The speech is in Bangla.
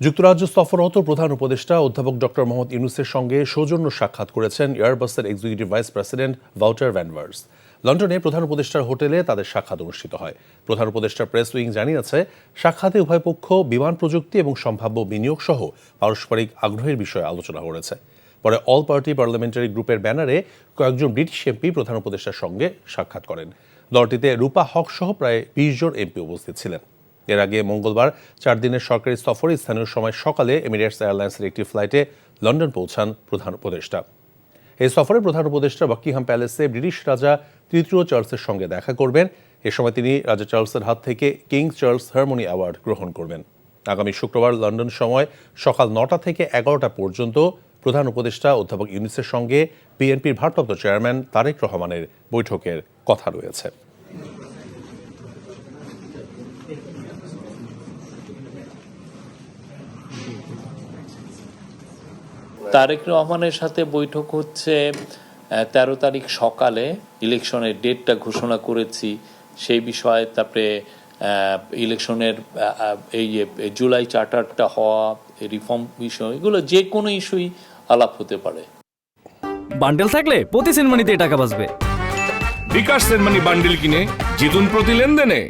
যুক্তরাজ্য সফররত প্রধান উপদেষ্টা অধ্যাপক ডক্টর মোহাম্মদ ইউনূসের সঙ্গে সৌজন্য সাক্ষাৎ করেছেন এয়ারবাসের executive vice president Wouter van Wersch. লন্ডনে প্রধান উপদেষ্টার হোটেলে তাদের সাক্ষাৎ অনুষ্ঠিত হয়। প্রধান উপদেষ্টার প্রেস উইং জানিয়েছে, সাক্ষাতে উভয় পক্ষ বিমান প্রযুক্তি এবং সম্ভাব্য বিনিয়োগ সহ পারস্পরিক আগ্রহের বিষয়ে আলোচনা করেছে। পরে অল পার্টি পার্লামেন্টারি গ্রুপের ব্যানারে কয়েকজন ব্রিটিশ এমপি প্রধান উপদেষ্টার সঙ্গে সাক্ষাৎ করেন। দলটিতে রূপা হক সহ প্রায় ২০ জন এমপি উপস্থিত ছিলেন। এর আগে মঙ্গলবার ৪ দিনের সরকারি সফরে স্থানীয় সময় সকালে এমিরেটস এয়ারলাইন্সের একটি ফ্লাইটে লন্ডন পৌঁছান প্রধান উপদেষ্টা। এই সফরে প্রধান উপদেষ্টা বাকিংহাম প্যালেসে ব্রিটিশ রাজা তৃতীয় চার্লসের সঙ্গে দেখা করবেন। এ সময় তিনি রাজা চার্লসের হাত থেকে কিং চার্লস হারমোনি অ্যাওয়ার্ড গ্রহণ করবেন। আগামী শুক্রবার লন্ডন সময় সকাল ৯টা থেকে ১১টা পর্যন্ত প্রধান উপদেষ্টা অধ্যাপক ইউনূসের সঙ্গে বিএনপির ভারপ্রাপ্ত চেয়ারম্যান তারেক রহমানের বৈঠকের কথা রয়েছে। তারেক রহমানের সাথে বৈঠক হচ্ছে ১৩ তারিখ সকালে। ইলেকশনের ডেটটা ঘোষণা করেছি সেই বিষয়ে, তারপরে ইলেকশনের এই জুলাই চার্টারটা হওয়া, রিফর্ম বিষয়, এগুলো যে কোনো ইস্যুই আলাপ হতে পারে। বান্ডেল থাকলে প্রতি সেনমানিতে টাকা বাঁচবে। বিকাশ সেনমানি বান্ডেল কিনে জিতুন প্রতি লেনদেনে।